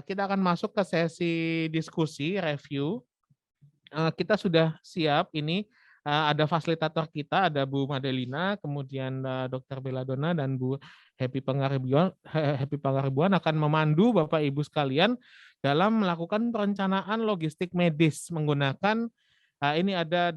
kita akan masuk ke sesi diskusi, review. Kita sudah siap ini, ada fasilitator kita, ada Bu Madelina, kemudian Dr. Belladonna dan Bu Happy Pangaribuan akan memandu Bapak Ibu sekalian dalam melakukan perencanaan logistik medis menggunakan ini ada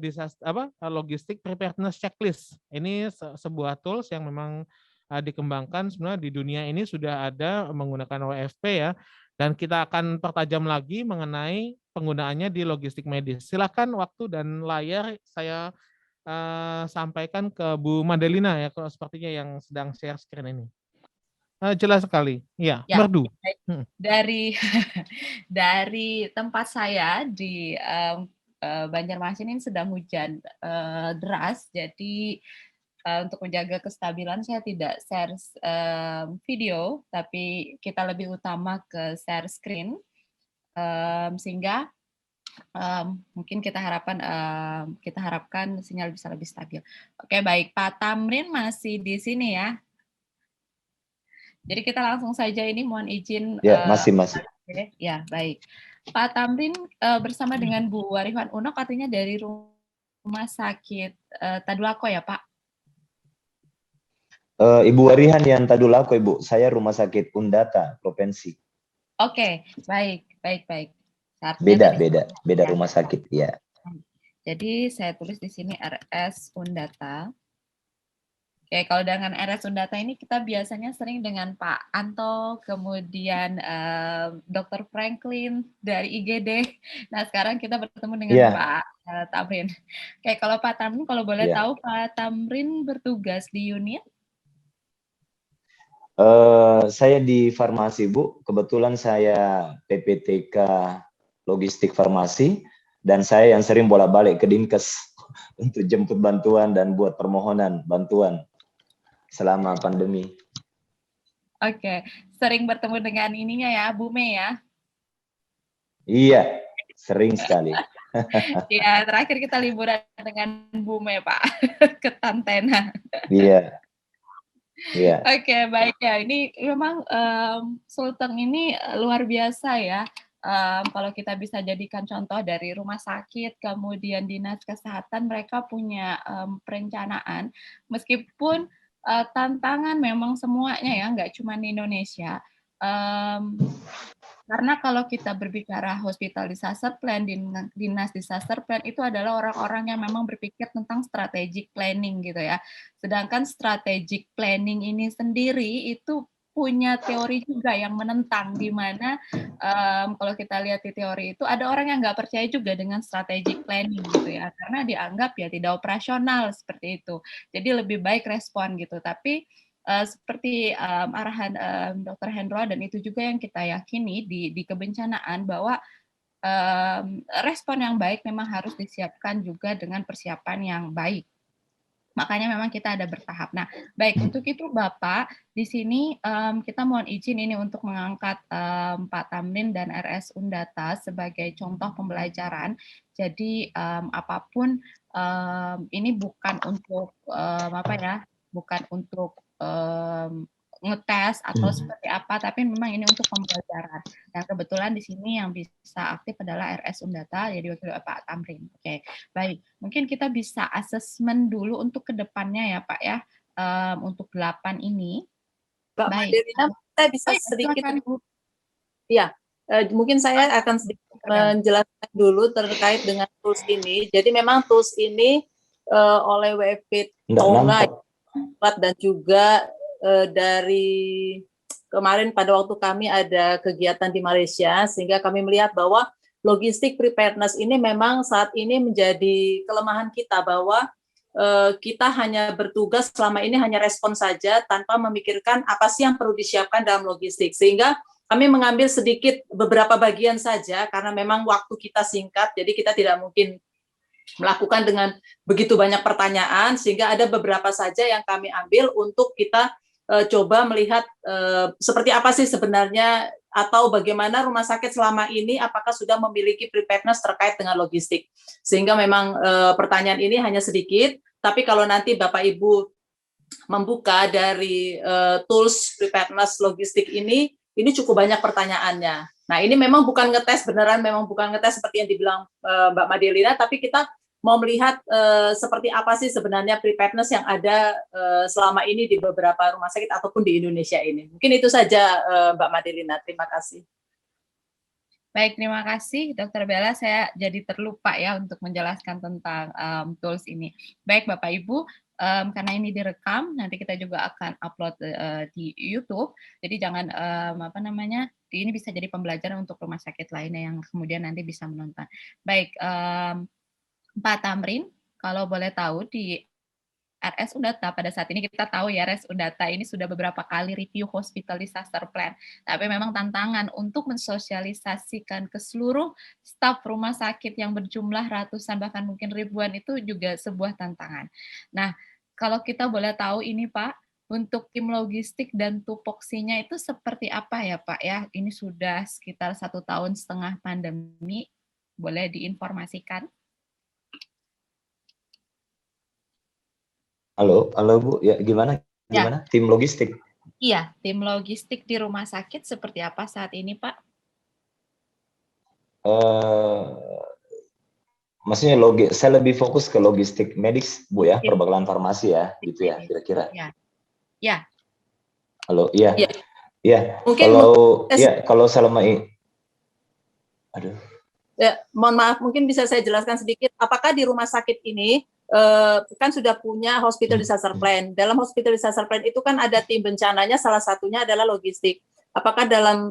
logistik preparedness checklist. Ini sebuah tools yang memang dikembangkan sebenarnya di dunia ini sudah ada menggunakan WFP ya. Dan kita akan pertajam lagi mengenai penggunaannya di logistik medis. Silakan waktu dan layar saya sampaikan ke Bu Madelina ya, kalau sepertinya yang sedang share screen ini. Jelas sekali, ya, merdu. Dari dari tempat saya di Banjarmasin ini sedang hujan deras, jadi untuk menjaga kestabilan saya tidak share video, tapi kita lebih utama ke share screen, sehingga mungkin kita harapkan sinyal bisa lebih stabil. Oke, baik, Pak Tamrin masih di sini ya. Jadi kita langsung saja ini mohon izin. Ya, masih. Ya, baik. Pak Tamrin bersama dengan Bu Warihan Unok, artinya dari Rumah Sakit Tadulako ya, Pak? Ibu Warihan yang Tadulako, Ibu. Saya Rumah Sakit Undata, Provinsi. Oke, baik. Beda rumah sakit, ya. Jadi saya tulis di sini RS Undata. Oke, kalau dengan RS Undata ini kita biasanya sering dengan Pak Anto, kemudian Dr. Franklin dari IGD. Nah, sekarang kita bertemu dengan Pak Tamrin. Oke, kalau Pak Tamrin, kalau boleh tahu Pak Tamrin bertugas di unit? Saya di farmasi, Bu. Kebetulan saya PPTK Logistik Farmasi, dan saya yang sering bolak-balik ke Dinkes untuk jemput bantuan dan buat permohonan bantuan selama pandemi. Oke, sering bertemu dengan ininya ya, Bu Mei ya? Iya, sering sekali. Ya, terakhir kita liburan dengan Bu Mei, Pak, ke Tantena. Iya. Oke, baik ya. Ini memang Sulteng ini luar biasa ya. Kalau kita bisa jadikan contoh dari rumah sakit, kemudian dinas kesehatan, mereka punya perencanaan. Meskipun tantangan memang semuanya ya, nggak cuma di Indonesia. Karena kalau kita berbicara hospital disaster plan, dinas disaster plan, itu adalah orang-orang yang memang berpikir tentang strategic planning gitu ya. Sedangkan strategic planning ini sendiri itu punya teori juga yang menentang, di mana kalau kita lihat di teori itu ada orang yang nggak percaya juga dengan strategic planning gitu ya, karena dianggap ya tidak operasional seperti itu. Jadi lebih baik respon gitu. Tapi seperti arahan Dr. Hendro, dan itu juga yang kita yakini di kebencanaan, bahwa respon yang baik memang harus disiapkan juga dengan persiapan yang baik. Makanya memang kita ada bertahap. Nah, baik, untuk itu Bapak, di sini kita mohon izin ini untuk mengangkat Pak Tamrin dan RS Undata sebagai contoh pembelajaran. Jadi apapun ini bukan untuk bukan untuk ngetes atau seperti apa, tapi memang ini untuk pembelajaran. Dan kebetulan di sini yang bisa aktif adalah RS Undata, jadi wakil Pak Tamrin. Oke, baik. Mungkin kita bisa asesmen dulu untuk kedepannya ya Pak ya, untuk 8 ini. Mbak Madelina, saya bisa sedikit. Ya, mungkin saya akan sedikit menjelaskan dulu terkait dengan tools ini. Jadi memang tools ini oleh WFP Tonga dan juga dari kemarin pada waktu kami ada kegiatan di Malaysia, sehingga kami melihat bahwa logistik preparedness ini memang saat ini menjadi kelemahan kita, bahwa kita hanya bertugas selama ini hanya respon saja tanpa memikirkan apa sih yang perlu disiapkan dalam logistik. Sehingga kami mengambil sedikit beberapa bagian saja karena memang waktu kita singkat, jadi kita tidak mungkin melakukan dengan begitu banyak pertanyaan, sehingga ada beberapa saja yang kami ambil untuk kita coba melihat seperti apa sih sebenarnya, atau bagaimana rumah sakit selama ini apakah sudah memiliki preparedness terkait dengan logistik. Sehingga memang pertanyaan ini hanya sedikit, tapi kalau nanti Bapak Ibu membuka dari tools preparedness logistik ini, ini cukup banyak pertanyaannya. Nah, ini memang bukan ngetes beneran, memang bukan ngetes seperti yang dibilang Mbak Madelina, tapi kita mau melihat seperti apa sih sebenarnya preparedness yang ada selama ini di beberapa rumah sakit ataupun di Indonesia ini. Mungkin itu saja Mbak Madelina. Terima kasih. Baik, terima kasih Dr. Bella. Saya jadi terlupa ya untuk menjelaskan tentang tools ini. Baik Bapak Ibu, karena ini direkam, nanti kita juga akan upload di YouTube. Jadi jangan ini bisa jadi pembelajaran untuk rumah sakit lainnya yang kemudian nanti bisa menonton. Baik, Pak Tamrin, kalau boleh tahu di RS Undata pada saat ini kita tahu ya RS Undata ini sudah beberapa kali review hospital disaster plan. Tapi memang tantangan untuk mensosialisasikan ke seluruh staf rumah sakit yang berjumlah ratusan bahkan mungkin ribuan itu juga sebuah tantangan. Nah, kalau kita boleh tahu ini Pak, untuk tim logistik dan tupoksinya itu seperti apa ya Pak ya? Ini sudah sekitar 1,5 tahun pandemi, boleh diinformasikan? Halo Bu, ya gimana? Ya. Tim logistik? Iya, tim logistik di rumah sakit seperti apa saat ini, Pak? Maksudnya saya lebih fokus ke logistik medis, Bu ya, perbekalan farmasi ya, gitu ya, kira-kira. Ya. Halo, iya. Iya. Kalau selama ini, aduh. Ya, mohon maaf, mungkin bisa saya jelaskan sedikit. Apakah di rumah sakit ini kan sudah punya hospital disaster plan. Dalam hospital disaster plan itu kan ada tim bencananya, salah satunya adalah logistik. Apakah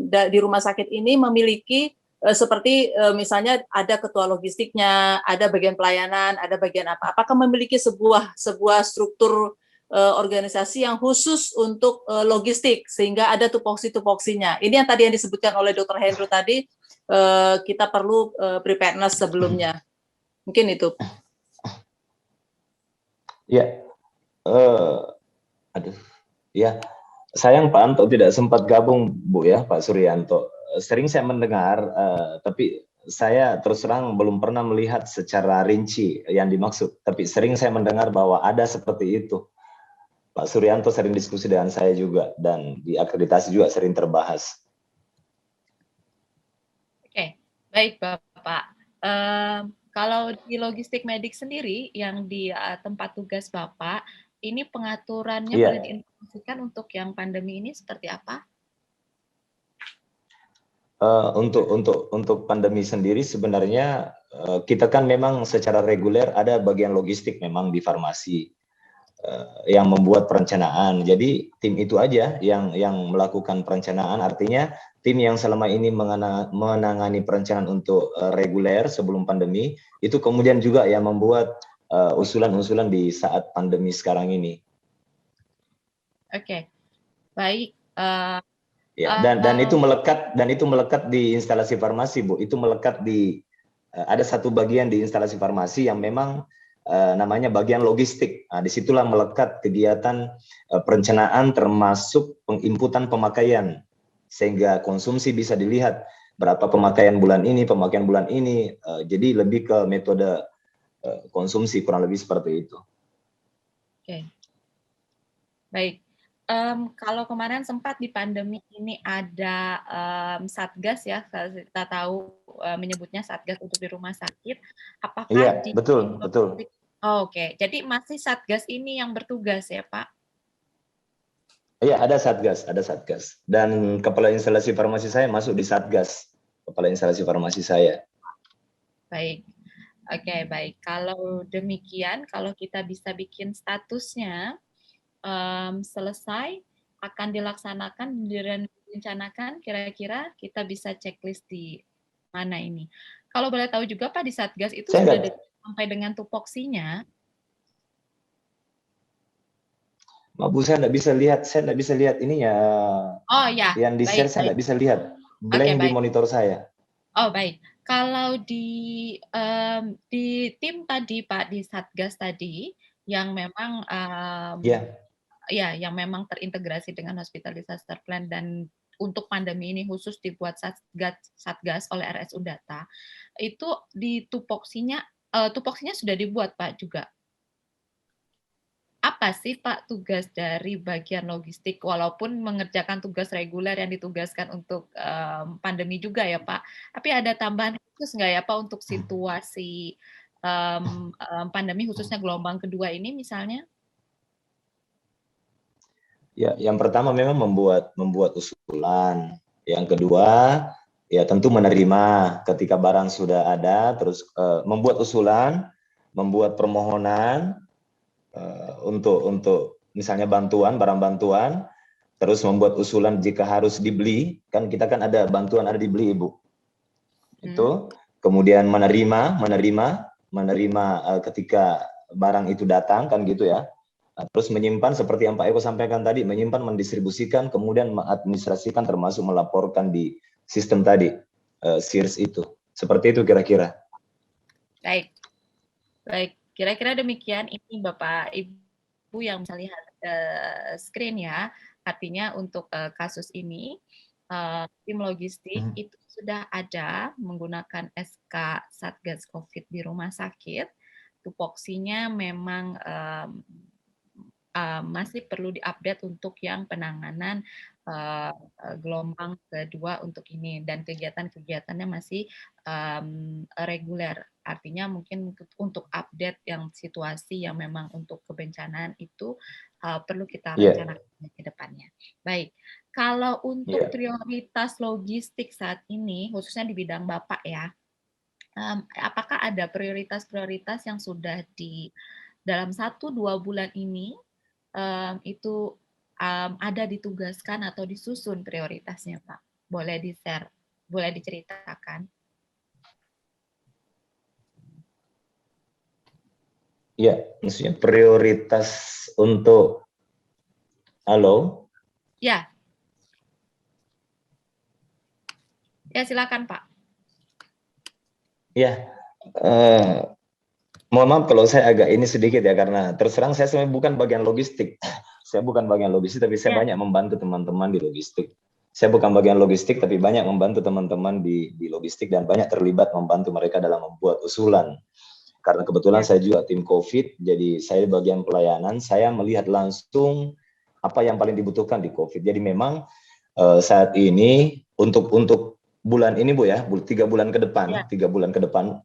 di rumah sakit ini memiliki seperti misalnya ada ketua logistiknya, ada bagian pelayanan, ada bagian apa? Apakah memiliki sebuah struktur organisasi yang khusus untuk logistik sehingga ada tupoksi-tupoksinya? Ini yang tadi yang disebutkan oleh Dr. Hendro tadi, kita perlu preparedness sebelumnya. Mungkin itu. Ya, ya, sayang Pak Anto tidak sempat gabung Bu ya, Pak Suryanto. Sering saya mendengar, tapi saya terus terang belum pernah melihat secara rinci yang dimaksud. Tapi sering saya mendengar bahwa ada seperti itu. Pak Suryanto sering diskusi dengan saya juga, dan di akreditasi juga sering terbahas. Oke, baik Bapak. Kalau di logistik medik sendiri yang di tempat tugas Bapak, ini pengaturannya boleh diinformasikan untuk yang pandemi ini seperti apa? Untuk pandemi sendiri sebenarnya kita kan memang secara reguler ada bagian logistik memang di farmasi yang membuat perencanaan. Jadi tim itu aja yang melakukan perencanaan, artinya tim yang selama ini menangani perencanaan untuk reguler sebelum pandemi, itu kemudian juga yang membuat usulan-usulan di saat pandemi sekarang ini. Oke, baik. Dan itu melekat di instalasi farmasi, Bu. Itu melekat di ada satu bagian di instalasi farmasi yang memang namanya bagian logistik. Nah, disitulah melekat kegiatan perencanaan termasuk penginputan pemakaian, sehingga konsumsi bisa dilihat berapa pemakaian bulan ini, jadi lebih ke metode konsumsi, kurang lebih seperti itu. Oke. Baik. Kalau kemarin sempat di pandemi ini ada satgas ya, kita tahu menyebutnya satgas untuk di rumah sakit. Apakah iya, betul. Oh, oke, jadi masih satgas ini yang bertugas ya Pak? Iya, ada satgas. Dan kepala instalasi farmasi saya masuk di satgas, kepala instalasi farmasi saya. Baik, oke, baik. Kalau demikian, kalau kita bisa bikin statusnya selesai, akan dilaksanakan dan direncanakan, kira-kira kita bisa checklist di mana ini. Kalau boleh tahu juga Pak, di satgas itu sudah sampai dengan tupoksinya? Bu, saya nggak bisa lihat ininya. Oh ya. Yang di share saya nggak bisa lihat. Blank di monitor saya. Oh baik. Kalau di tim tadi Pak, di satgas tadi yang memang ya yang memang terintegrasi dengan hospital disaster plan dan untuk pandemi ini khusus dibuat satgas oleh RS Undata, itu di tupoksinya sudah dibuat Pak juga. apa sih Pak tugas dari bagian logistik, walaupun mengerjakan tugas reguler yang ditugaskan untuk pandemi juga ya Pak, tapi ada tambahan khusus nggak ya Pak untuk situasi pandemi khususnya gelombang kedua ini misalnya? Ya, yang pertama memang membuat usulan. Yang kedua, ya tentu menerima ketika barang sudah ada, terus membuat usulan, membuat permohonan untuk misalnya bantuan, barang bantuan, terus membuat usulan jika harus dibeli, kan kita kan ada bantuan ada dibeli Ibu. Itu kemudian menerima ketika barang itu datang kan gitu ya. Terus menyimpan seperti yang Pak Eko sampaikan tadi, menyimpan, mendistribusikan, kemudian mengadministrasikan termasuk melaporkan di sistem tadi, SIRS itu. Seperti itu kira-kira. Baik, baik. Kira-kira demikian ini Bapak Ibu yang bisa lihat screen ya. Artinya untuk kasus ini, tim logistik itu sudah ada menggunakan SK Satgas COVID di rumah sakit. Tupoksinya memang masih perlu diupdate untuk yang penanganan gelombang kedua untuk ini, dan kegiatan-kegiatannya masih reguler. Artinya mungkin untuk update yang situasi yang memang untuk kebencanaan itu perlu kita rencanakan ke depannya. Baik, kalau untuk prioritas logistik saat ini, khususnya di bidang Bapak ya, apakah ada prioritas-prioritas yang sudah di dalam 1-2 bulan ini itu ada ditugaskan atau disusun prioritasnya, Pak? Boleh di-share, boleh diceritakan? Ya, maksudnya prioritas untuk halo? Ya. Ya, silakan, Pak. Ya, mohon maaf kalau saya agak ini sedikit ya, karena terus terang saya sebenarnya bukan bagian logistik. Saya bukan bagian logistik, tapi saya banyak membantu teman-teman di logistik. Saya bukan bagian logistik, tapi banyak membantu teman-teman di logistik dan banyak terlibat membantu mereka dalam membuat usulan. Karena kebetulan saya juga tim COVID, jadi saya bagian pelayanan, saya melihat langsung apa yang paling dibutuhkan di COVID. Jadi memang saat ini untuk bulan ini Bu ya, 3 bulan ke depan, 3 bulan ke depan,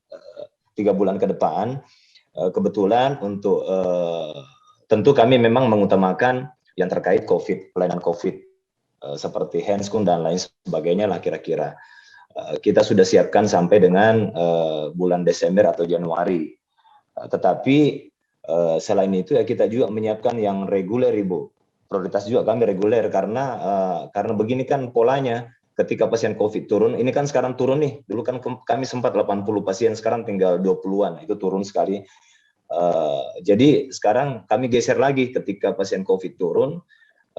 3 bulan ke depan, kebetulan untuk tentu kami memang mengutamakan yang terkait COVID, pelayanan COVID, seperti handscoon dan lain sebagainya lah kira-kira. Kita sudah siapkan sampai dengan bulan Desember atau Januari. Tetapi selain itu ya kita juga menyiapkan yang reguler Ibu. Prioritas juga kami reguler karena begini kan polanya, ketika pasien COVID turun, ini kan sekarang turun nih. Dulu kan kami sempat 80 pasien, sekarang tinggal 20-an, itu turun sekali. Jadi sekarang kami geser lagi ketika pasien COVID turun,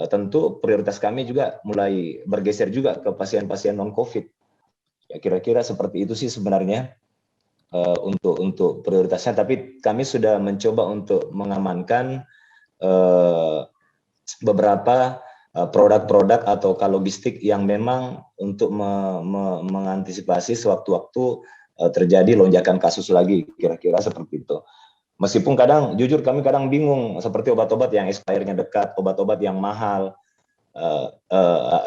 tentu prioritas kami juga mulai bergeser juga ke pasien-pasien non-COVID. Ya kira-kira seperti itu sih sebenarnya untuk prioritasnya. Tapi kami sudah mencoba untuk mengamankan beberapa produk-produk atau logistik yang memang untuk mengantisipasi sewaktu-waktu terjadi lonjakan kasus lagi, kira-kira seperti itu. Meskipun kadang, jujur kami kadang bingung, seperti obat-obat yang expirednya dekat, obat-obat yang mahal,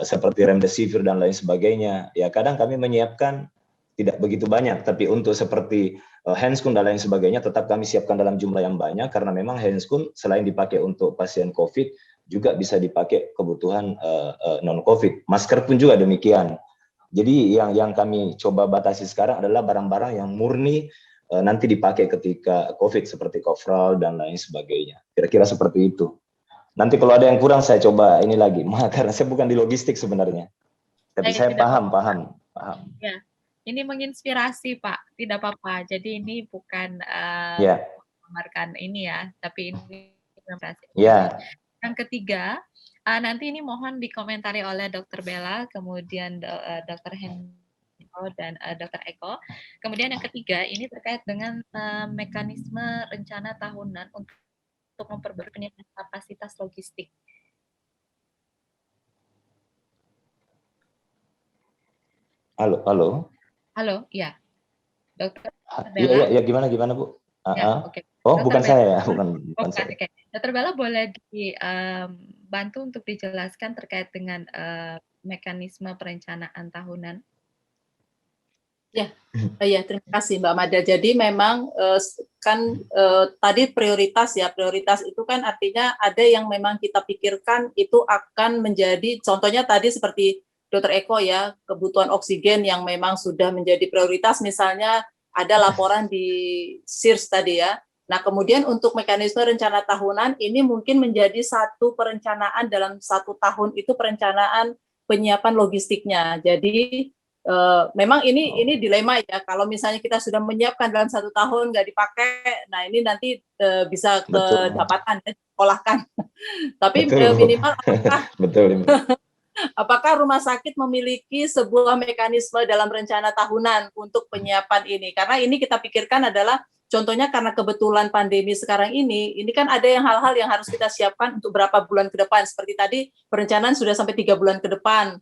seperti remdesivir dan lain sebagainya. Ya kadang kami menyiapkan tidak begitu banyak, tapi untuk seperti handscoon dan lain sebagainya tetap kami siapkan dalam jumlah yang banyak, karena memang handscoon selain dipakai untuk pasien COVID, juga bisa dipakai kebutuhan non-COVID. Masker pun juga demikian. Jadi yang kami coba batasi sekarang adalah barang-barang yang murni nanti dipakai ketika COVID seperti coverall dan lain sebagainya. Kira-kira seperti itu. Nanti kalau ada yang kurang saya coba ini lagi, karena saya bukan di logistik sebenarnya. Tapi saya paham. Ya, ini menginspirasi Pak, tidak apa-apa. Jadi ini bukan memamerkan ini ya, tapi ini menginspirasi. Yang ketiga, nanti ini mohon dikomentari oleh Dr. Bella, kemudian Dr. Hendro dan Dr. Eko. Kemudian yang ketiga, ini terkait dengan mekanisme rencana tahunan untuk memperbarui peningkatan kapasitas logistik. Halo, ya, Dokter Bella. Iya, gimana Bu? Ya, oke. Oh, bukan Bella. saya ya, bukan Bukan, saya. oke. Dr. Bella boleh dibantu untuk dijelaskan terkait dengan mekanisme perencanaan tahunan? Ya, terima kasih Mbak Mada. Jadi memang kan tadi prioritas ya, prioritas itu kan artinya ada yang memang kita pikirkan itu akan menjadi, contohnya tadi seperti Dr. Eko ya, kebutuhan oksigen yang memang sudah menjadi prioritas, misalnya ada laporan di SIRS tadi ya. Nah, kemudian untuk mekanisme rencana tahunan ini mungkin menjadi satu perencanaan dalam 1 tahun itu perencanaan penyiapan logistiknya. Jadi memang ini dilema ya. Kalau misalnya kita sudah menyiapkan dalam 1 tahun nggak dipakai, nah ini nanti bisa kedapatan ya, dikolahkan. Tapi minimal apakah apakah rumah sakit memiliki sebuah mekanisme dalam rencana tahunan untuk penyiapan ini? Karena ini kita pikirkan adalah contohnya karena kebetulan pandemi sekarang ini kan ada yang hal-hal yang harus kita siapkan untuk berapa bulan ke depan. Seperti tadi perencanaan sudah sampai 3 bulan ke depan.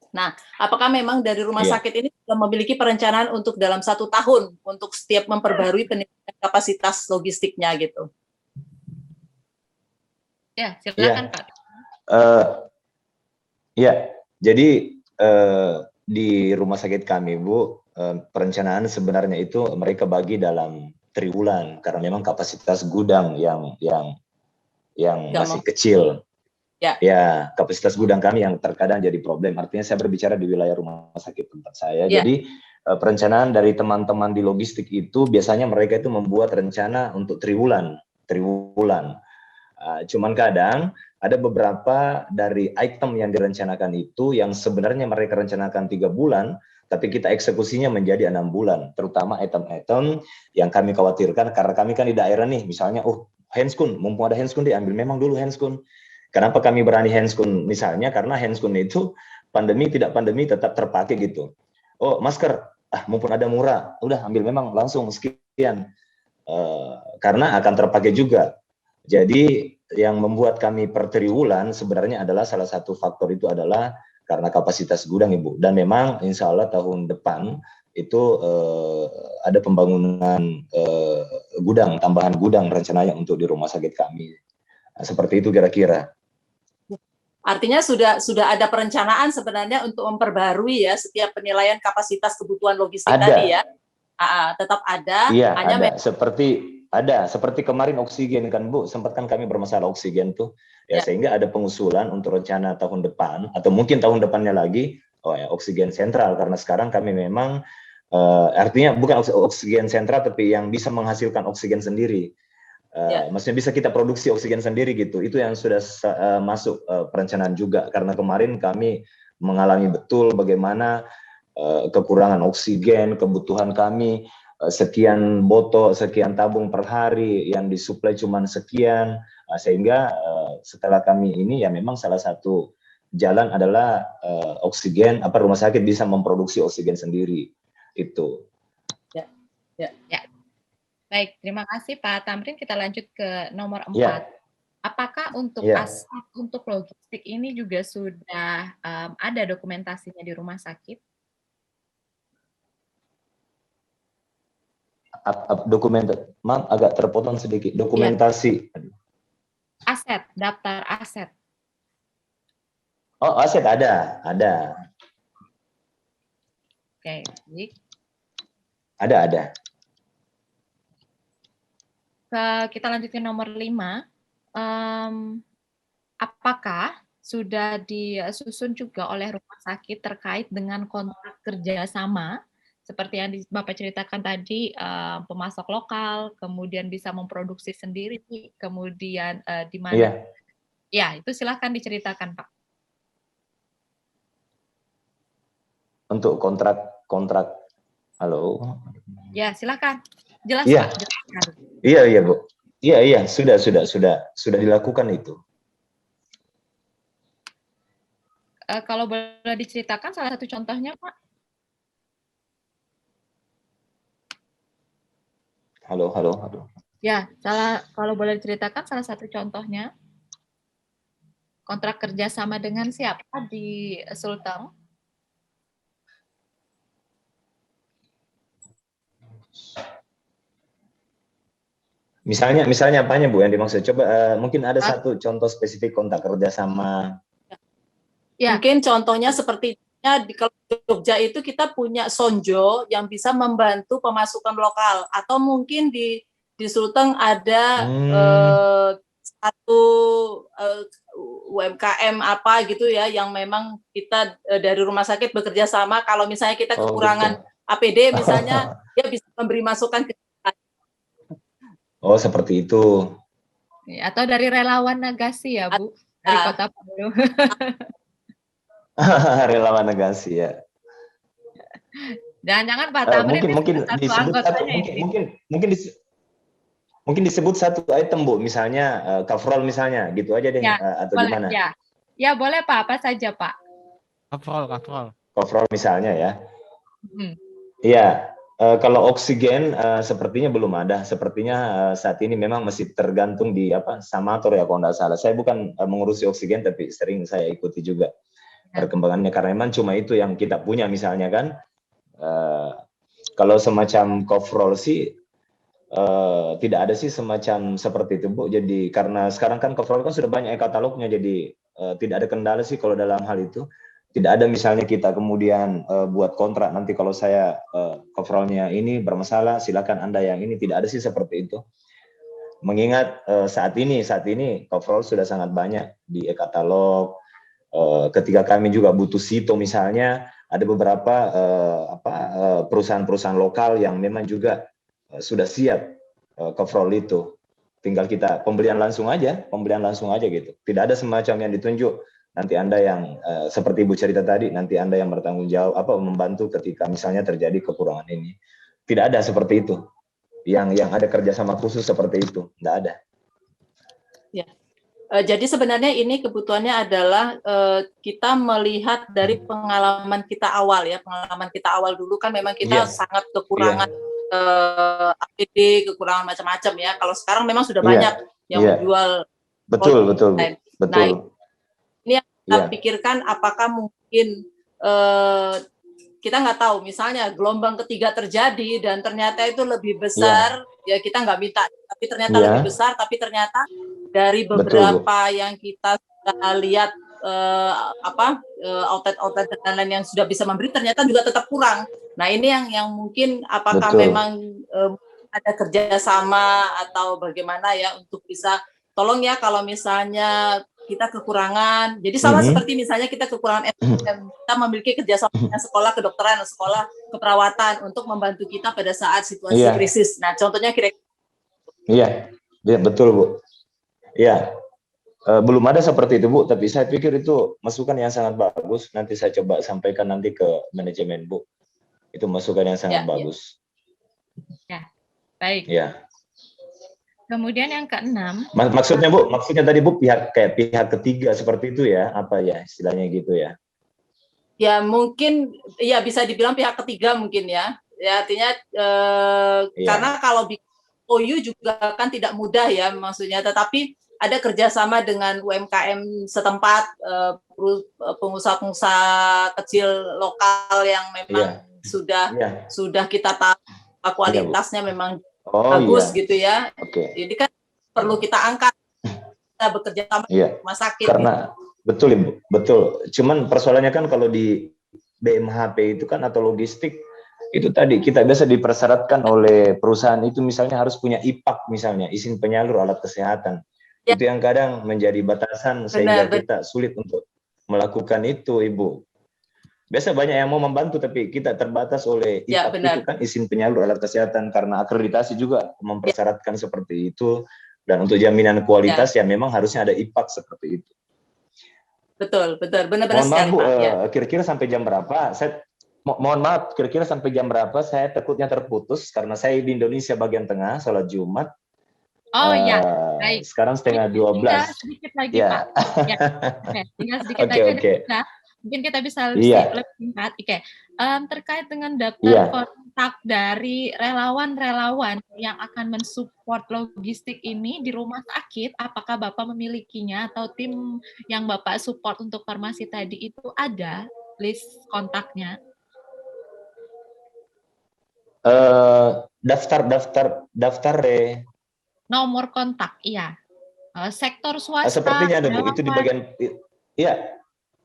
Nah, apakah memang dari rumah sakit ini sudah memiliki perencanaan untuk dalam 1 tahun untuk setiap memperbarui peningkatan kapasitas logistiknya gitu? Ya, silakan Pak. Ya, jadi di rumah sakit kami, Bu, perencanaan sebenarnya itu mereka bagi dalam triwulan karena memang kapasitas gudang yang masih kecil. Ya, kapasitas gudang kami yang terkadang jadi problem. Artinya saya berbicara di wilayah rumah sakit tempat saya. Jadi perencanaan dari teman-teman di logistik itu biasanya mereka itu membuat rencana untuk triwulan. Cuman kadang ada beberapa dari item yang direncanakan itu yang sebenarnya mereka rencanakan 3 bulan, tapi kita eksekusinya menjadi 6 bulan. Terutama item-item yang kami khawatirkan karena kami kan di daerah nih, misalnya, handskun, mumpung ada handskun diambil, memang dulu handskun. Kenapa kami berani handskun? Misalnya karena handskun itu pandemi tidak pandemi tetap terpakai gitu. Oh, masker, mumpun ada murah, udah ambil memang langsung sekian. Karena akan terpakai juga. Jadi yang membuat kami per triwulan sebenarnya adalah salah satu faktor itu adalah karena kapasitas gudang, Ibu. Dan memang insya Allah tahun depan itu ada pembangunan gudang, tambahan gudang rencananya untuk di rumah sakit kami. Seperti itu kira-kira. Artinya sudah ada perencanaan sebenarnya untuk memperbarui ya setiap penilaian kapasitas kebutuhan logistik tadi ya. Tetap ada. Iya, hanya ada. Seperti kemarin oksigen kan Bu, sempat kan kami bermasalah oksigen tuh. Ya, sehingga ada pengusulan untuk rencana tahun depan atau mungkin tahun depannya lagi oksigen sentral karena sekarang kami memang artinya bukan oksigen sentral tapi yang bisa menghasilkan oksigen sendiri. Maksudnya bisa kita produksi oksigen sendiri gitu. Itu yang sudah masuk perencanaan juga karena kemarin kami mengalami betul bagaimana kekurangan oksigen, kebutuhan kami sekian botol, sekian tabung per hari yang disuplai cuma sekian, sehingga setelah kami ini ya memang salah satu jalan adalah oksigen, rumah sakit bisa memproduksi oksigen sendiri itu. Ya. Baik, terima kasih Pak Tamrin. Kita lanjut ke nomor 4. Apakah untuk aspek untuk logistik ini juga sudah ada dokumentasinya di rumah sakit? Maaf agak terpotong sedikit. Dokumentasi. Aset, daftar aset. Oh, aset ada. Oke, baik. Ada. Kita lanjutin nomor 5. Apakah sudah disusun juga oleh rumah sakit terkait dengan kontrak kerjasama seperti yang Bapak ceritakan tadi, pemasok lokal, kemudian bisa memproduksi sendiri, kemudian di mana? Ya, itu silahkan diceritakan Pak. Untuk kontrak, halo? Ya, silakan. Jelas Pak. Iya Bu. Iya, sudah dilakukan itu. Kalau boleh diceritakan salah satu contohnya, Pak. Halo. Ya, kalau boleh diceritakan salah satu contohnya. Kontrak kerjasama dengan siapa di Sulteng? Misalnya apanya Bu yang dimaksud? Coba mungkin ada satu contoh spesifik kontak kerja sama. Ya. Mungkin contohnya seperti di Jogja itu kita punya Sonjo yang bisa membantu pemasukan lokal, atau mungkin di Sulteng ada satu UMKM apa gitu ya yang memang kita dari rumah sakit bekerja sama, kalau misalnya kita kekurangan APD misalnya dia bisa memberi masukan ke kita. Oh, seperti itu. Atau dari relawan Negasi ya, Bu, dari Kota Palu. Relawan Negasi ya. Jangan-jangan Pak Tamrin mungkin disebut satu, mungkin disebut satu item Bu, misalnya coverall misalnya, gitu aja deh, ya, atau boleh, gimana? Ya boleh Pak, apa saja Pak? Coverall misalnya ya. Iya, kalau oksigen sepertinya belum ada. Sepertinya saat ini memang masih tergantung di Samator ya kalau nggak salah. Saya bukan mengurusi oksigen, tapi sering saya ikuti juga perkembangannya karena memang cuma itu yang kita punya misalnya kan. Kalau semacam coverall sih tidak ada sih semacam seperti itu Bu. Jadi karena sekarang kan coverall kan sudah banyak katalognya, jadi tidak ada kendala sih kalau dalam hal itu. Tidak ada misalnya kita kemudian buat kontrak nanti kalau saya coverallnya ini bermasalah, silakan Anda yang ini. Tidak ada sih seperti itu. Mengingat saat ini coverall sudah sangat banyak di e-katalog. Ketika kami juga butuh sito misalnya, ada beberapa perusahaan-perusahaan lokal yang memang juga sudah siap coverall itu. Tinggal kita pembelian langsung aja gitu. Tidak ada semacam yang ditunjuk. Nanti Anda yang seperti Ibu cerita tadi, nanti Anda yang bertanggung jawab membantu ketika misalnya terjadi kekurangan ini. Tidak ada seperti itu. Yang ada kerjasama khusus seperti itu, tidak ada. Ya. Jadi sebenarnya ini kebutuhannya adalah kita melihat dari pengalaman kita awal ya. Pengalaman kita awal dulu kan memang kita sangat kekurangan APD, kekurangan macam-macam ya. Kalau sekarang memang sudah banyak yang menjual. Betul. Nah, ini yang kita pikirkan apakah mungkin kita nggak tahu misalnya gelombang ketiga terjadi dan ternyata itu lebih besar, ya kita nggak minta, tapi ternyata lebih besar, tapi ternyata dari beberapa yang kita lihat outlet dan lain yang sudah bisa memberi ternyata juga tetap kurang. Nah ini yang mungkin apakah memang ada kerjasama atau bagaimana ya untuk bisa tolong ya kalau misalnya kita kekurangan. Jadi sama seperti misalnya kita kekurangan SDM, kita memiliki kerjasama dengan sekolah kedokteran, sekolah keperawatan untuk membantu kita pada saat situasi krisis. Nah contohnya kira-kira. Iya betul Bu. Ya, belum ada seperti itu Bu, tapi saya pikir itu masukan yang sangat bagus. Nanti saya coba sampaikan nanti ke manajemen Bu. Itu masukan yang sangat bagus. Ya, baik. Ya. Kemudian yang keenam. Maksudnya Bu, tadi Bu pihak ketiga seperti itu ya, apa ya istilahnya gitu ya? Ya mungkin, ya bisa dibilang pihak ketiga mungkin ya. Ya artinya karena kalau OU juga kan tidak mudah ya maksudnya, tetapi ada kerjasama dengan UMKM setempat, pengusaha-pengusaha kecil lokal yang memang sudah kita tahu kualitasnya memang bagus gitu ya. Jadi kan perlu kita angkat, kita bekerja sama rumah sakit. Karena betul. Cuman persoalannya kan kalau di BMHP itu kan atau logistik itu tadi kita biasa dipersyaratkan oleh perusahaan itu misalnya harus punya IPAK misalnya, izin penyalur alat kesehatan. Itu yang kadang menjadi batasan sehingga kita sulit untuk melakukan itu, Ibu. Biasa banyak yang mau membantu tapi kita terbatas oleh IPAK itu kan, izin penyalur alat kesehatan, karena akreditasi juga mempersyaratkan seperti itu, dan untuk jaminan kualitas ya memang harusnya ada IPAK seperti itu. Betul, benar-benar sekali Pak. Kira-kira sampai jam berapa? Mohon maaf, kira-kira sampai jam berapa? Saya takutnya terputus karena saya di Indonesia bagian tengah, sholat Jumat. Oh iya, baik. Sekarang setengah 12. Tinggal sedikit lagi Pak. Ya. Tinggal sedikit aja. Mungkin kita bisa lebih singkat. Terkait dengan daftar kontak dari relawan-relawan yang akan mensupport logistik ini di rumah sakit, apakah Bapak memilikinya atau tim yang Bapak support untuk farmasi tadi itu ada list kontaknya? Daftar Nomor kontak, iya. Sektor swasta. Sepertinya ada, Bu. Itu di bagian, iya.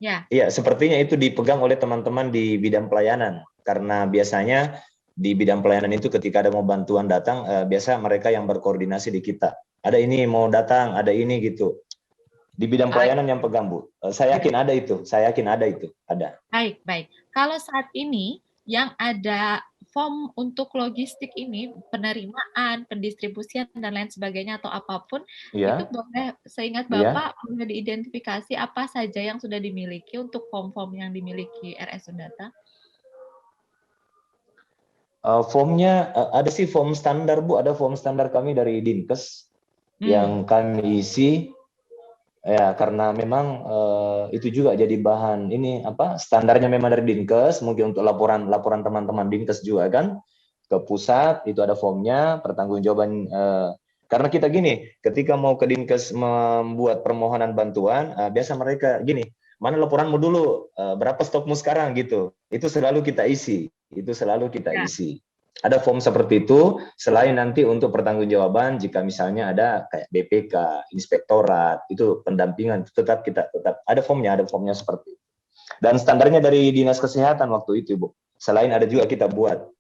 Ya. Iya, sepertinya itu dipegang oleh teman-teman di bidang pelayanan. Karena biasanya di bidang pelayanan itu ketika ada mau bantuan datang, biasa mereka yang berkoordinasi di kita. Ada ini mau datang, ada ini gitu. Di bidang pelayanan yang pegang, Bu. Saya yakin ada itu. Saya yakin ada itu. Ada. Baik. Kalau saat ini yang ada form untuk logistik ini, penerimaan, pendistribusian, dan lain sebagainya, atau apapun, itu boleh, seingat Bapak, boleh diidentifikasi apa saja yang sudah dimiliki untuk form-form yang dimiliki RS Undata? Formnya, ada sih form standar, Bu. Ada form standar kami dari Dinkes yang kami isi. Ya, karena memang itu juga jadi bahan ini standarnya memang dari Dinkes, mungkin untuk laporan teman-teman Dinkes juga kan ke pusat itu ada formnya, pertanggungjawaban karena kita gini, ketika mau ke Dinkes membuat permohonan bantuan, biasa mereka gini, mana laporanmu dulu, berapa stokmu sekarang gitu, itu selalu kita isi, isi. Ada form seperti itu, selain nanti untuk pertanggungjawaban jika misalnya ada kayak BPK, inspektorat, itu pendampingan, tetap ada formnya seperti itu. Dan standarnya dari Dinas Kesehatan waktu itu, Bu. Selain ada juga kita buat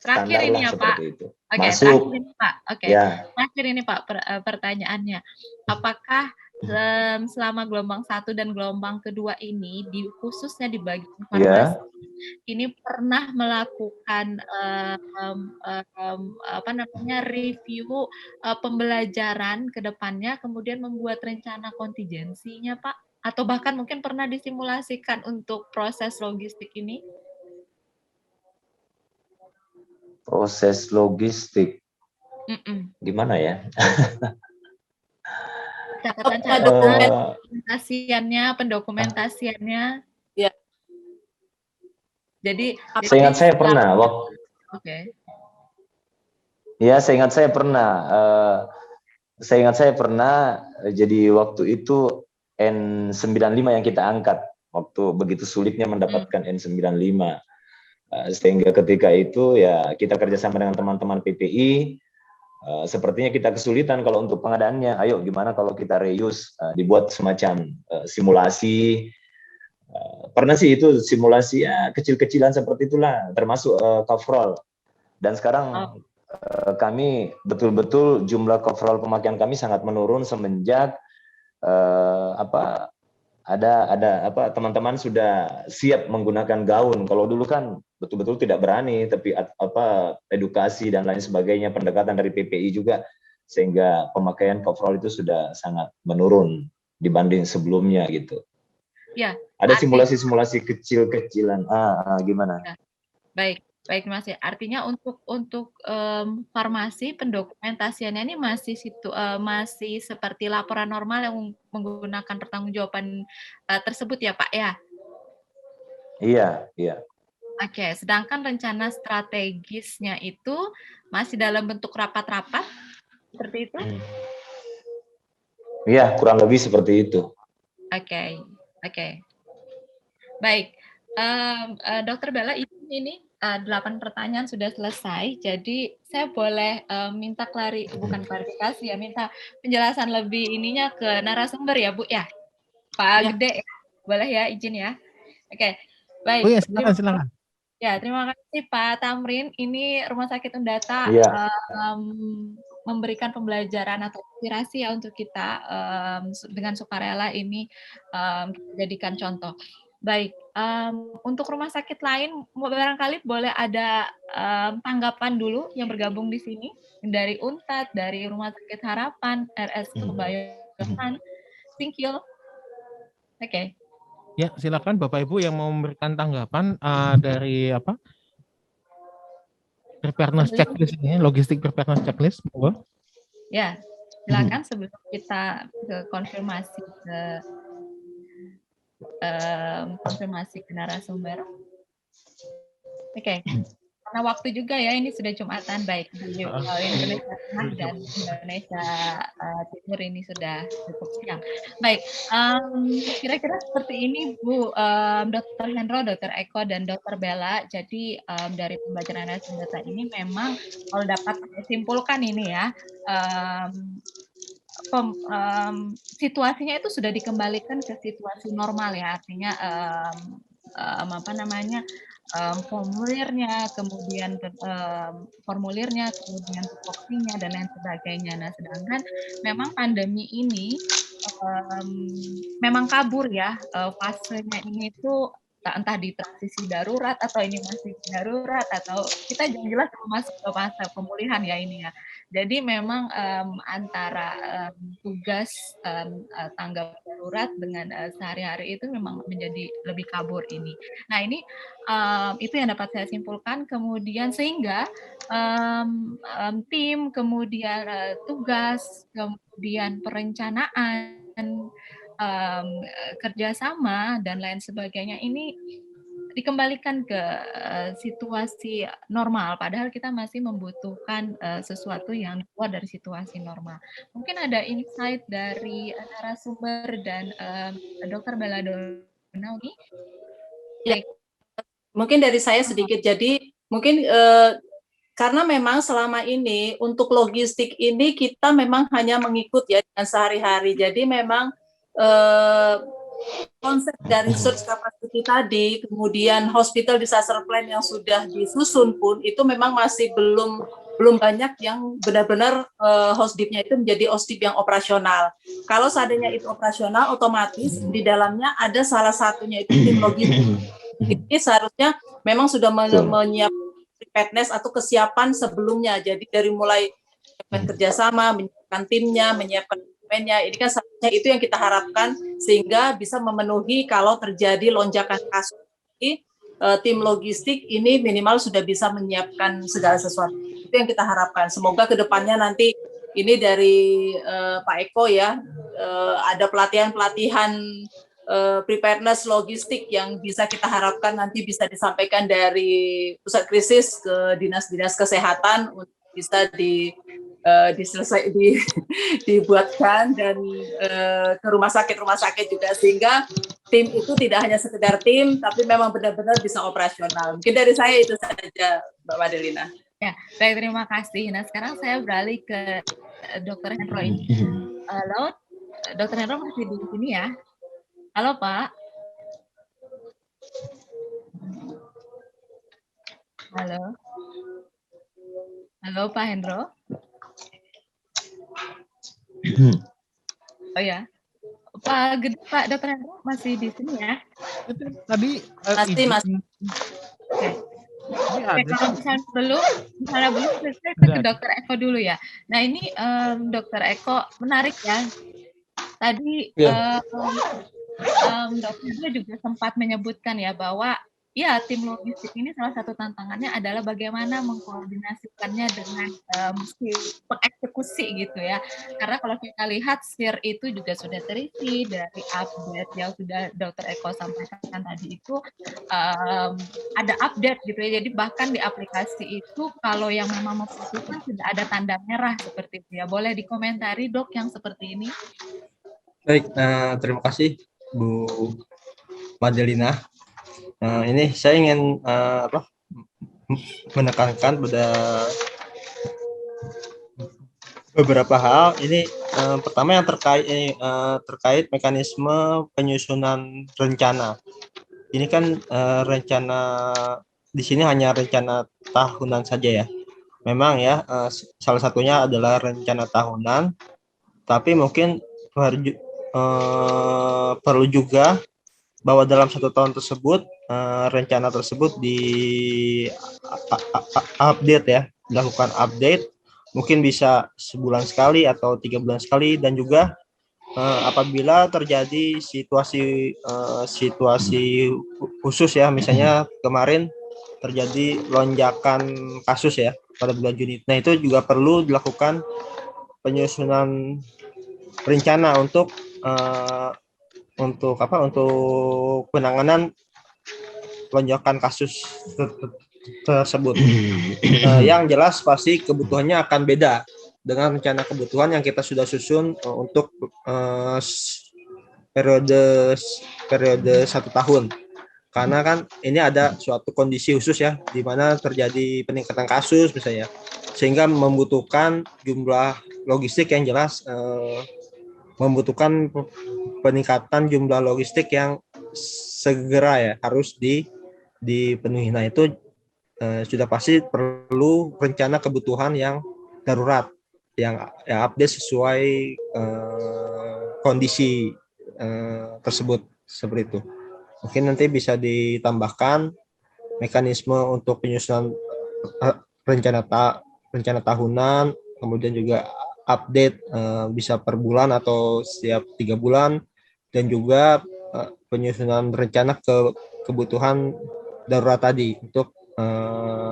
terakhir ini ya, Pak. Itu. Oke, masuk. Terakhir ini, Pak. Oke. Ya. Terakhir ini, Pak, pertanyaannya. Apakah selama gelombang 1 dan gelombang kedua ini, khususnya di bagian farmasi, ini pernah melakukan review pembelajaran ke depannya, kemudian membuat rencana kontingensinya, Pak? Atau bahkan mungkin pernah disimulasikan untuk proses logistik ini? Proses logistik. Gimana ya? Pendokumentasiannya. Ya. Jadi seingat saya pernah Ya, seingat saya pernah. Jadi waktu itu N95 yang kita angkat waktu begitu sulitnya mendapatkan N95. Sehingga ketika itu ya kita kerjasama dengan teman-teman PPI. Sepertinya kita kesulitan kalau untuk pengadaannya. Ayo gimana kalau kita reuse, dibuat semacam simulasi. Pernah sih itu simulasi ya kecil-kecilan seperti itulah, termasuk coverall. Dan sekarang kami betul-betul jumlah coverall pemakaian kami sangat menurun semenjak teman-teman sudah siap menggunakan gaun. Kalau dulu kan betul-betul tidak berani, tapi edukasi dan lain sebagainya, pendekatan dari PPI juga, sehingga pemakaian coverall itu sudah sangat menurun dibanding sebelumnya gitu. Ya. Ada simulasi-simulasi kecil-kecilan. Gimana? Ya. Baik, Mas. Artinya untuk farmasi pendokumentasiannya ini masih seperti laporan normal yang menggunakan pertanggungjawaban tersebut ya, Pak ya? Iya. Oke, sedangkan rencana strategisnya itu masih dalam bentuk rapat-rapat seperti itu? Iya, kurang lebih seperti itu. Oke. Baik, Dokter Bella, ini 8 pertanyaan sudah selesai. Jadi saya boleh minta klarifikasi ya, minta penjelasan lebih ininya ke narasumber ya, Bu ya, Pak Gede, boleh ya, izin ya. Oke, baik. Oh ya, silakan. Ya, terima kasih Pak Tamrin. Ini Rumah Sakit Undata memberikan pembelajaran atau inspirasi ya untuk kita dengan sukarela ini jadikan contoh. Baik, untuk rumah sakit lain barangkali boleh ada tanggapan dulu yang bergabung di sini dari UNTAD, dari Rumah Sakit Harapan, RS Kebayoran. Thank you. Oke. Ya, silakan Bapak Ibu yang mau memberikan tanggapan dari preparedness checklist ini, logistik preparedness checklist, monggo. Ya, silakan sebelum kita ke konfirmasi ke narasumber. Oke. karena waktu juga ya, ini sudah Jumatan, baik di Indonesia Tengah dan Indonesia Timur ini sudah cukup siang. Baik, kira-kira seperti ini Bu, Dr. Hendro, Dr. Eko, dan Dr. Bella. Jadi dari pembelajaran narasumber ini memang kalau dapat saya simpulkan ini ya, situasinya itu sudah dikembalikan ke situasi normal ya, artinya apa namanya, formulirnya, kemudian tupoksinya dan lain sebagainya. Nah, sedangkan memang pandemi ini memang kabur ya, fasenya ini itu entah di transisi darurat atau ini masih darurat atau kita jelas masuk ke fase pemulihan ya ini ya. Jadi memang antara tugas tanggap darurat dengan sehari-hari itu memang menjadi lebih kabur ini. Nah ini itu yang dapat saya simpulkan. Kemudian sehingga tim, kemudian tugas, kemudian perencanaan, kerjasama dan lain sebagainya ini dikembalikan ke situasi normal, padahal kita masih membutuhkan sesuatu yang keluar dari situasi normal. Mungkin ada insight dari narasumber dan Dr. Bella Donna ini? Ya, mungkin dari saya sedikit. Jadi mungkin karena memang selama ini untuk logistik ini kita memang hanya mengikut ya dengan sehari-hari. Jadi memang konsep dari search capacity tadi, kemudian hospital disaster plan yang sudah disusun pun itu memang masih belum banyak yang benar-benar hosdipnya itu menjadi hosdip yang operasional. Kalau seandainya itu operasional, otomatis di dalamnya ada salah satunya itu tim logistik. Ini seharusnya memang sudah menyiapkan preparedness atau kesiapan sebelumnya. Jadi dari mulai kerjasama, menyiapkan timnya, menyiapkan dokumennya, ini kan seharusnya itu yang kita harapkan sehingga bisa memenuhi kalau terjadi lonjakan kasus. Tim logistik ini minimal sudah bisa menyiapkan segala sesuatu. Itu yang kita harapkan. Semoga kedepannya nanti ini dari Pak Eko ya, ada pelatihan-pelatihan preparedness logistik yang bisa kita harapkan nanti bisa disampaikan dari pusat krisis ke dinas-dinas kesehatan untuk bisa dibuatkan dan ke rumah sakit juga sehingga tim itu tidak hanya sekedar tim tapi memang benar-benar bisa operasional. Mungkin dari saya itu saja, Mbak Madelina. Ya, baik, terima kasih. Nah, sekarang saya beralih ke Dr. Hendro ini. Halo, Dr. Hendro masih di sini ya? Halo, Pak. Halo. Halo, Pak Hendro. Oh ya, Pak Dr. Hendro masih di sini ya? Tadi masih. Oke, kalau misalnya belum, saya ke Dr. Eko dulu ya. Nah ini Dr. Eko menarik ya. Tadi dokter juga sempat menyebutkan ya bahwa ya tim logistik ini salah satu tantangannya adalah bagaimana mengkoordinasikannya dengan si pengeksekusi gitu ya. Karena kalau kita lihat SIR itu juga sudah terisi dari update yang sudah Dr. Eko sampaikan tadi itu ada update gitu ya. Jadi bahkan di aplikasi itu kalau yang memang membutuhkan sudah ada tanda merah seperti itu ya. Boleh dikomentari Dok yang seperti ini? Baik, terima kasih Bu Madelina. Ini saya ingin menekankan pada beberapa hal. Ini pertama yang terkait mekanisme penyusunan rencana. Ini kan rencana di sini hanya rencana tahunan saja ya. Memang ya salah satunya adalah rencana tahunan, tapi mungkin perlu juga bahwa dalam 1 tahun tersebut rencana tersebut update ya, dilakukan update, mungkin bisa sebulan sekali atau 3 bulan sekali, dan juga apabila terjadi situasi khusus ya, misalnya kemarin terjadi lonjakan kasus ya pada bulan Juni. Nah itu juga perlu dilakukan penyusunan rencana untuk penanganan lonjakan kasus tersebut. Yang jelas pasti kebutuhannya akan beda dengan rencana kebutuhan yang kita sudah susun untuk periode 1 tahun. Karena kan ini ada suatu kondisi khusus ya, di mana terjadi peningkatan kasus misalnya, sehingga membutuhkan jumlah logistik yang jelas, membutuhkan peningkatan jumlah logistik yang segera ya harus dipenuhi. Nah itu sudah pasti perlu rencana kebutuhan yang darurat, yang update sesuai kondisi tersebut, seperti itu. Mungkin nanti bisa ditambahkan mekanisme untuk penyusunan rencana tahunan, kemudian juga update bisa per bulan atau setiap 3 bulan, dan juga penyusunan rencana kebutuhan darurat tadi untuk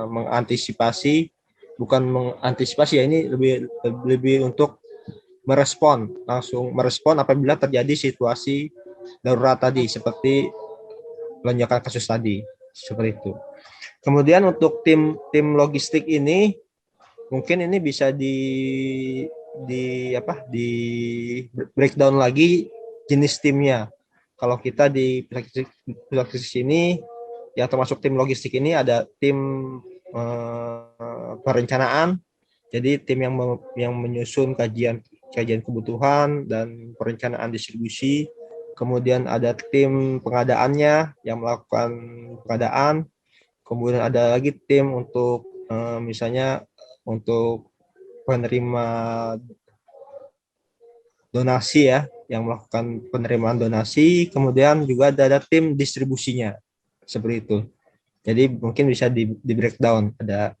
mengantisipasi, bukan mengantisipasi ya, ini lebih untuk langsung merespon apabila terjadi situasi darurat tadi, seperti lonjakan kasus tadi, seperti itu. Kemudian untuk tim logistik ini, mungkin ini bisa di breakdown lagi jenis timnya. Kalau kita di praktis ini, yang termasuk tim logistik ini ada tim perencanaan, jadi tim yang menyusun kajian kebutuhan dan perencanaan distribusi. Kemudian ada tim pengadaannya yang melakukan pengadaan. Kemudian ada lagi tim untuk misalnya untuk penerima donasi ya, yang melakukan penerimaan donasi. Kemudian juga ada tim distribusinya, seperti itu. Jadi mungkin bisa di breakdown, ada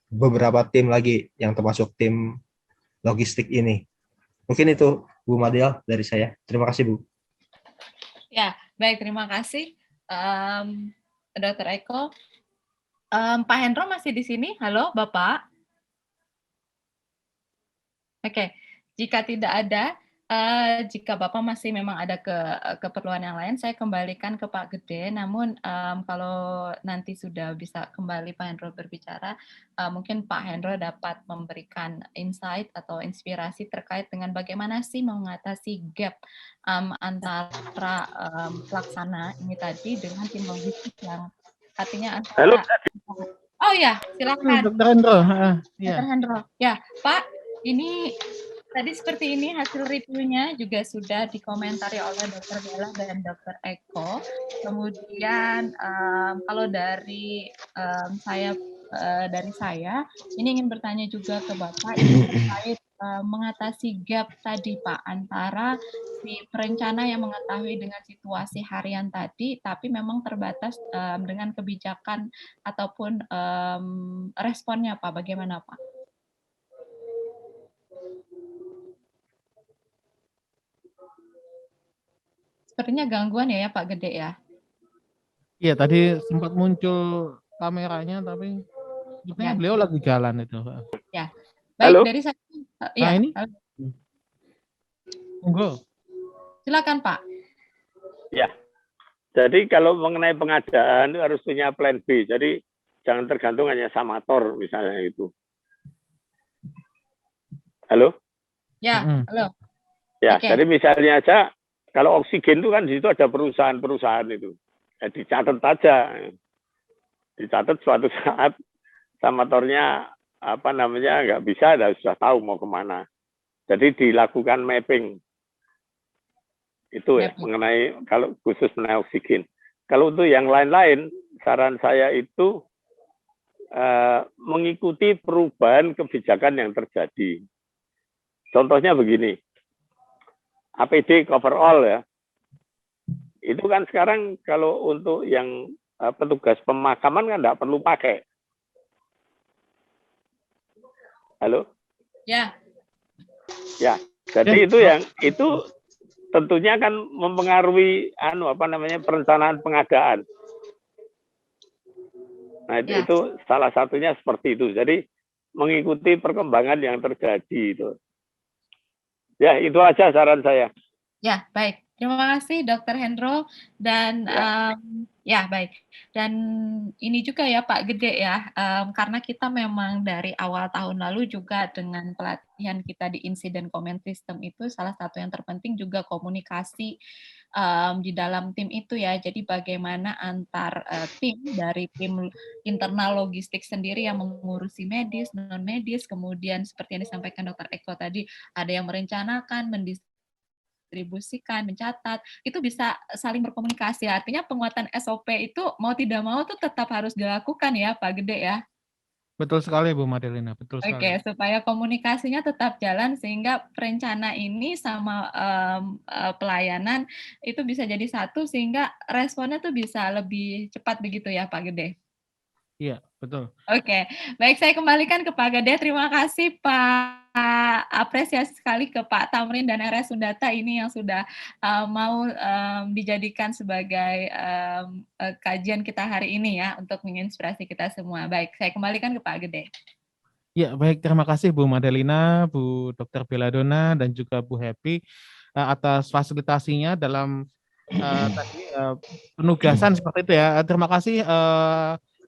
beberapa tim lagi yang termasuk tim logistik ini. Mungkin itu Bu Madel dari saya. Terima kasih Bu. Ya, baik, terima kasih Dr. Eko. Pak Hendro masih di sini? Halo Bapak? Oke, jika tidak ada, jika Bapak masih memang ada keperluan yang lain, saya kembalikan ke Pak Gede. Namun kalau nanti sudah bisa kembali Pak Hendro berbicara, mungkin Pak Hendro dapat memberikan insight atau inspirasi terkait dengan bagaimana sih mengatasi gap antara pelaksana ini tadi dengan tim logistik yang artinya antara... Oh ya, silakan. Dr. Hendro. Dr. Hendro. Ya, Pak, ini tadi seperti ini hasil reviewnya juga sudah dikomentari oleh Dr. Bella dan Dr. Eko. Kemudian kalau dari saya ini ingin bertanya juga ke Bapak ini terkait mengatasi gap tadi Pak antara si perencana yang mengetahui dengan situasi harian tadi, tapi memang terbatas dengan kebijakan ataupun responnya Pak. Bagaimana Pak? Sepertinya gangguan ya Pak Gede ya? Iya, tadi sempat muncul kameranya, tapi sepertinya beliau lagi jalan itu. Ya, baik. Halo? Dari saya. Ya. Ini? Monggo. Silakan Pak. Ya, jadi kalau mengenai pengadaan itu harus punya plan B. Jadi jangan tergantung hanya samator misalnya itu. Halo? Ya, halo. Ya, jadi misalnya aja kalau oksigen itu kan di situ ada perusahaan-perusahaan itu. Ya, dicatat aja. Dicatat suatu saat samatornya nggak bisa, sudah tahu mau kemana. Jadi dilakukan mapping. Itu ya, mengenai kalau khusus mengenai oksigen. Kalau untuk yang lain-lain, saran saya itu mengikuti perubahan kebijakan yang terjadi. Contohnya begini, APD cover all ya. Itu kan sekarang kalau untuk yang petugas pemakaman kan nggak perlu pakai. Halo? Ya. Ya, jadi itu tentunya kan mempengaruhi perencanaan pengadaan. Nah, itu salah satunya seperti itu. Jadi mengikuti perkembangan yang terjadi itu. Ya, itu aja saran saya. Ya, baik. Terima kasih Dr. Hendro dan ya baik. Dan ini juga ya Pak Gede ya, karena kita memang dari awal tahun lalu juga dengan pelatihan kita di Incident Command System itu salah satu yang terpenting juga komunikasi di dalam tim itu ya. Jadi bagaimana antar tim dari tim internal logistik sendiri yang mengurusi medis, non medis, kemudian seperti yang disampaikan Dr. Eko tadi, ada yang merencanakan, mendistribusikan, mencatat, itu bisa saling berkomunikasi. Artinya penguatan SOP itu mau tidak mau tuh tetap harus dilakukan ya Pak Gede ya. Betul sekali Bu Madelina, betul sekali. Oke, supaya komunikasinya tetap jalan sehingga perencana ini sama pelayanan itu bisa jadi satu sehingga responnya tuh bisa lebih cepat begitu ya Pak Gede. Iya, betul. Oke, baik saya kembalikan ke Pak Gede. Terima kasih Pak. Apresiasi sekali ke Pak Tamrin dan RS Sundata ini yang sudah mau dijadikan sebagai kajian kita hari ini ya untuk menginspirasi kita semua. Baik, saya kembalikan ke Pak Gede. Ya, baik. Terima kasih Bu Madelina, Bu Dr. Belladonna, dan juga Bu Happy atas fasilitasinya dalam tadi penugasan seperti itu ya. Terima kasih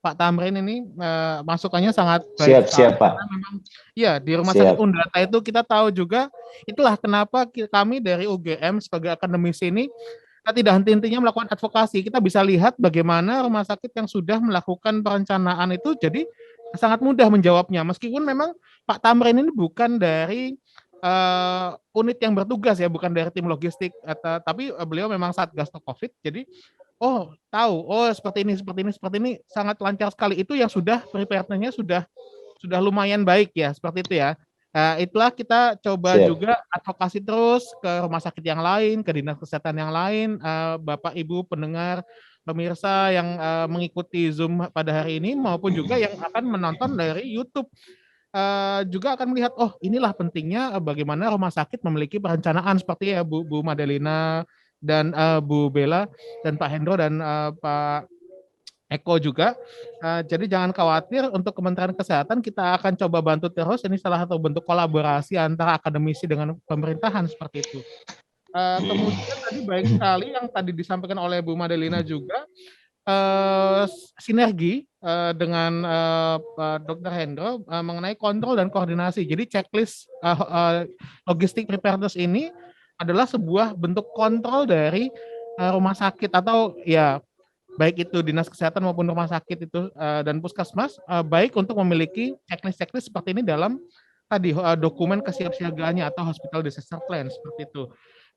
Pak Tamrin ini masukannya sangat baik. Siap Pak. Memang, ya di Rumah Sakit Undata itu kita tahu juga itulah kenapa kami dari UGM sebagai akademisi ini tidak henti-hentinya melakukan advokasi. Kita bisa lihat bagaimana rumah sakit yang sudah melakukan perencanaan itu jadi sangat mudah menjawabnya. Meskipun memang Pak Tamrin ini bukan dari unit yang bertugas ya, bukan dari tim logistik, tapi beliau memang Satgas COVID. Jadi seperti ini sangat lancar sekali. Itu yang sudah preparednya sudah lumayan baik ya, seperti itu ya. Itulah kita coba juga advokasi terus ke rumah sakit yang lain, ke dinas kesehatan yang lain, Bapak Ibu pendengar pemirsa yang mengikuti Zoom pada hari ini maupun juga yang akan menonton dari YouTube. Juga akan melihat inilah pentingnya bagaimana rumah sakit memiliki perencanaan seperti ya Bu Madelina dan Bu Bella dan Pak Hendro dan Pak Eko juga. Jadi jangan khawatir, untuk Kementerian Kesehatan kita akan coba bantu terus. Ini salah satu bentuk kolaborasi antara akademisi dengan pemerintahan seperti itu. Kemudian tadi baik sekali yang tadi disampaikan oleh Bu Madelina juga, sinergi dengan Dr. Hendro mengenai kontrol dan koordinasi. Jadi checklist logistik preparedness ini adalah sebuah bentuk kontrol dari rumah sakit atau ya baik itu dinas kesehatan maupun rumah sakit itu dan puskesmas, baik untuk memiliki checklist seperti ini dalam tadi dokumen kesiapsiagaannya atau hospital disaster plan seperti itu.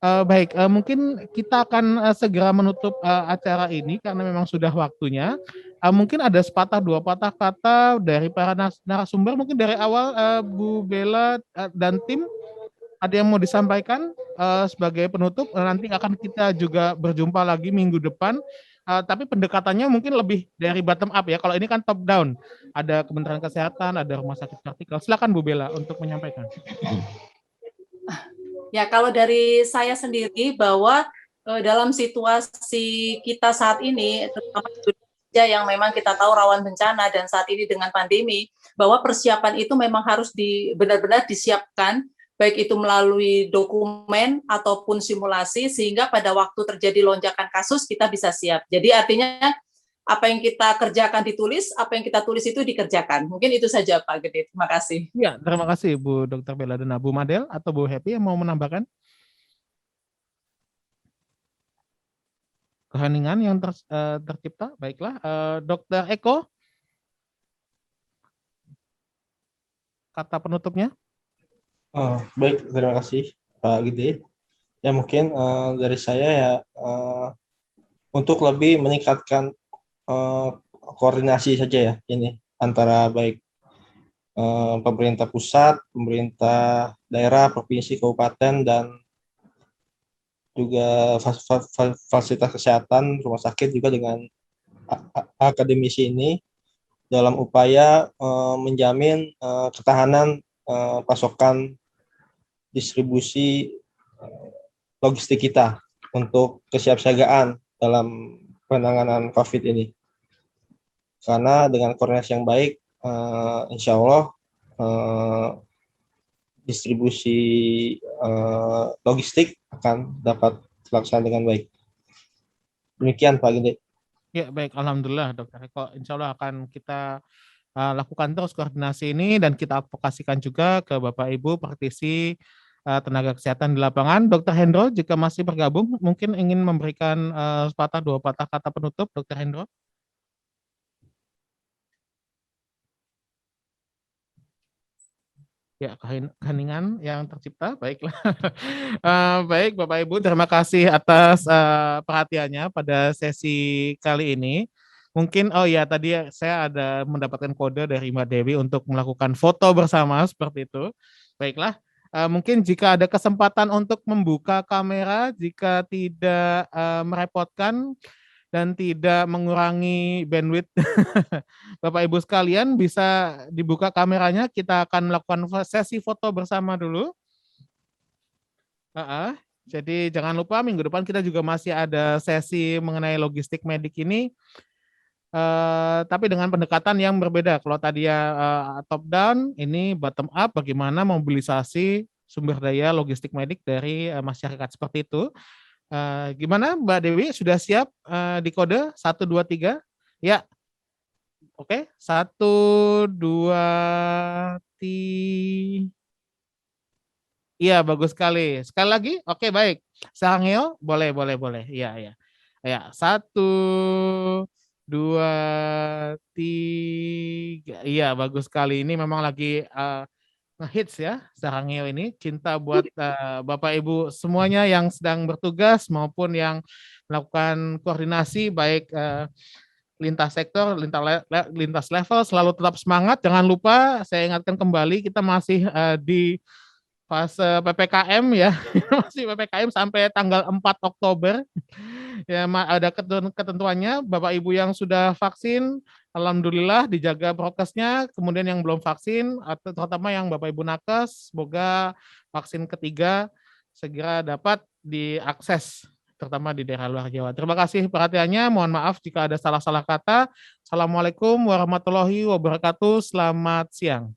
Baik, mungkin kita akan segera menutup acara ini karena memang sudah waktunya. Mungkin ada sepatah dua patah kata dari para narasumber, mungkin dari awal Bu Bella dan tim, ada yang mau disampaikan sebagai penutup. Nanti akan kita juga berjumpa lagi minggu depan. Tapi pendekatannya mungkin lebih dari bottom up ya. Kalau ini kan top down. Ada Kementerian Kesehatan, ada Rumah Sakit Vertikal. Silakan Bu Bella untuk menyampaikan. Ya, kalau dari saya sendiri bahwa dalam situasi kita saat ini, terutama Indonesia yang memang kita tahu rawan bencana dan saat ini dengan pandemi, bahwa persiapan itu memang harus benar-benar disiapkan, baik itu melalui dokumen ataupun simulasi, sehingga pada waktu terjadi lonjakan kasus kita bisa siap. Jadi artinya apa yang kita kerjakan ditulis, apa yang kita tulis itu dikerjakan. Mungkin itu saja Pak Gede. Terima kasih. Ya, terima kasih Bu Dr. Belladonna. Bu Madel atau Bu Happy yang mau menambahkan? Keheningan yang tercipta. Baiklah, Dr. Eko, kata penutupnya. Baik, terima kasih Pak Gede. Ya mungkin dari saya ya untuk lebih meningkatkan koordinasi saja ya ini antara baik pemerintah pusat, pemerintah daerah, provinsi, kabupaten, dan juga fasilitas kesehatan, rumah sakit juga dengan akademisi ini dalam upaya menjamin ketahanan pasokan distribusi logistik kita untuk kesiapsiagaan dalam penanganan COVID ini. Karena dengan koordinasi yang baik, insya Allah distribusi logistik akan dapat terlaksana dengan baik. Demikian Pak Gede. Ya, baik, alhamdulillah Dokter Eko. Insya Allah akan kita lakukan terus koordinasi ini dan kita advokasikan juga ke Bapak Ibu praktisi tenaga kesehatan di lapangan. Dokter Hendro jika masih bergabung mungkin ingin memberikan sepatah dua patah kata penutup, Dokter Hendro. Ya, keheningan yang tercipta, baiklah. Baik, Bapak Ibu, terima kasih atas perhatiannya pada sesi kali ini. Mungkin, oh ya, tadi saya ada mendapatkan kode dari Mbak Dewi untuk melakukan foto bersama seperti itu. Baiklah, mungkin jika ada kesempatan untuk membuka kamera, jika tidak merepotkan dan tidak mengurangi bandwidth Bapak Ibu sekalian, bisa dibuka kameranya, kita akan melakukan sesi foto bersama dulu. Jadi jangan lupa minggu depan kita juga masih ada sesi mengenai logistik medik ini, tapi dengan pendekatan yang berbeda. Kalau tadi ya top down, ini bottom up, bagaimana mobilisasi sumber daya logistik medik dari masyarakat seperti itu. Gimana Mbak Dewi, sudah siap di kode 1, 2, 3? Ya. Oke, 1, 2, 3. Iya, bagus sekali. Sekali lagi, oke baik. Sangeo, boleh. Iya. Ya, 1, 2, 3. Iya, bagus sekali. Ini memang lagi ngehits ya, Sarangeo ini. Cinta buat Bapak Ibu semuanya yang sedang bertugas maupun yang melakukan koordinasi baik lintas sektor, lintas level, selalu tetap semangat. Jangan lupa, saya ingatkan kembali, kita masih di fase PPKM ya, masih PPKM sampai tanggal 4 Oktober. Ya, ada ketentuannya, Bapak Ibu yang sudah vaksin, alhamdulillah dijaga prokesnya, kemudian yang belum vaksin, atau terutama yang Bapak Ibu nakes, semoga vaksin ketiga segera dapat diakses, terutama di daerah luar Jawa. Terima kasih perhatiannya, mohon maaf jika ada salah-salah kata. Assalamualaikum warahmatullahi wabarakatuh, selamat siang.